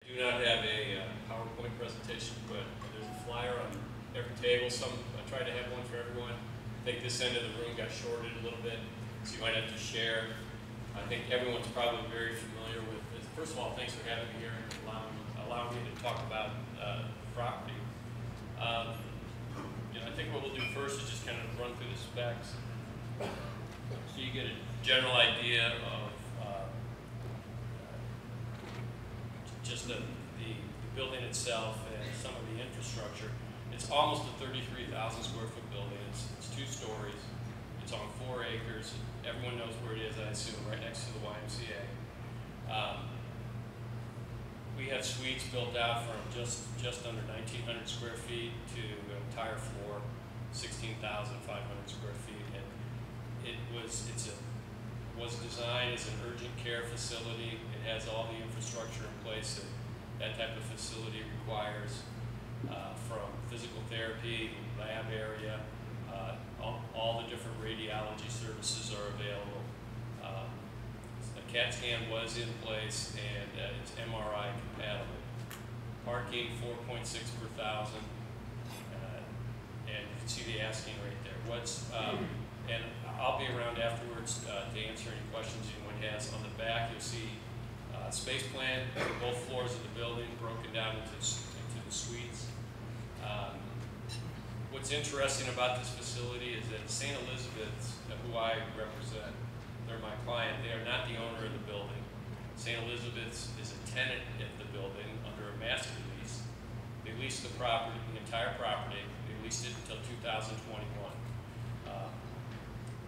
Do not have a PowerPoint presentation, but there's a flyer on every table. I tried to have one for everyone. I think this end of the room got shorted a little bit, so you might have to share. I think everyone's probably very familiar with this. First of all, thanks for having me here and allowing me to talk about property. I think what we'll do first is just kind of run through the specs, so you get a general idea of just the building itself and some of the infrastructure. It's almost a 33,000 square foot building. It's 2 stories. It's on 4 acres. Everyone knows where it is, I assume, right next to the YMCA. We have suites built out from just under 1,900 square feet to an entire floor, 16,500 square feet. And it was designed as an urgent care facility. It has all the infrastructure in place that type of facility requires, from physical therapy, lab area, all the different radiology services are available. A CAT scan was in place, and it's MRI compatible. Parking 4.6 per thousand, and you can see the asking rate there. And I'll be around afterwards to answer any questions anyone has. On the back, you'll see space plan for both floors of the building, broken down into the suites. What's interesting about this facility is that St. Elizabeth's, who I represent, they're my client, they are not the owner of the building. St. Elizabeth's is a tenant at the building under a master lease. They leased the property, the entire property. They leased it until 2021,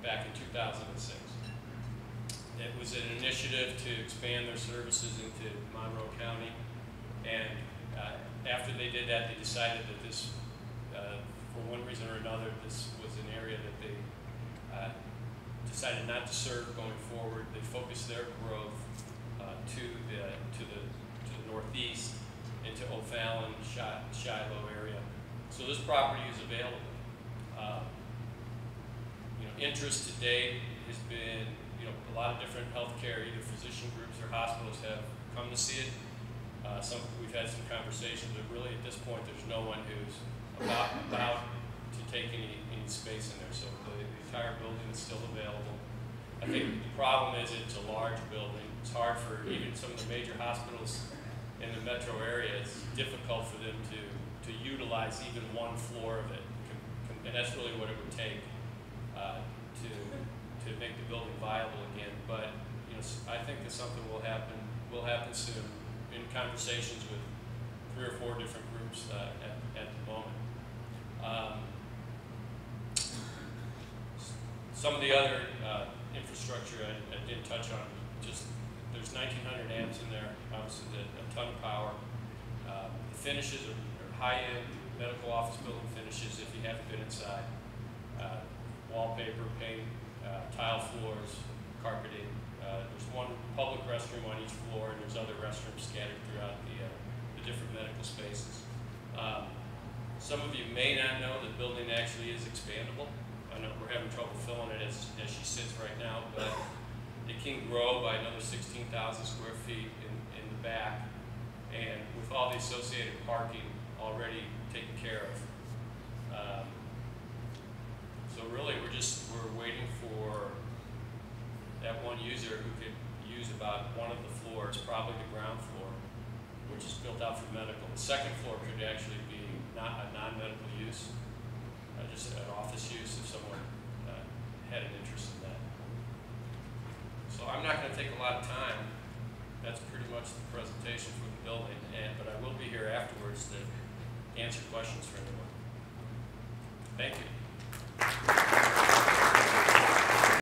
back in 2006. It was an initiative to expand their services into Monroe County, and after they did that, they decided that this, for one reason or another, this was an area that they decided not to serve going forward. They focused their growth to the northeast, into O'Fallon, Shiloh area. So this property is available. Interest to date has been, a lot of different healthcare, either physician groups or hospitals have come to see it. We've had some conversations, but really at this point, there's no one who's about to take any space in there. So the entire building is still available. I think the problem is it's a large building. It's hard for even some of the major hospitals in the metro area. It's difficult for them to utilize even one floor of it, and that's really what it would take to make the building viable again. But I think that something will happen soon. In conversations with 3 or 4 different groups at the moment. Some of the other infrastructure I did touch on. Just there's 1,900 amps in there. Obviously, a ton of power. The finishes are high-end medical office building finishes. If you haven't been inside, wallpaper, paint, tile floors, carpeting. There's one public restroom on each floor, and there's other restrooms scattered throughout the different medical spaces. Some of you may not know the building actually is expandable. I know we're having trouble filling it as she sits right now, but it can grow by another 16,000 square feet in the back, and with all the associated parking already taken care of. So really, we're waiting for that one user who could use about one of the floors, probably the ground floor, which is built out for medical. The second floor could actually be not a non-medical use, just an office use if someone had an interest in that. So I'm not going to take a lot of time. That's pretty much the presentation for the building, but I will be here afterwards to answer questions for anyone. Thank you.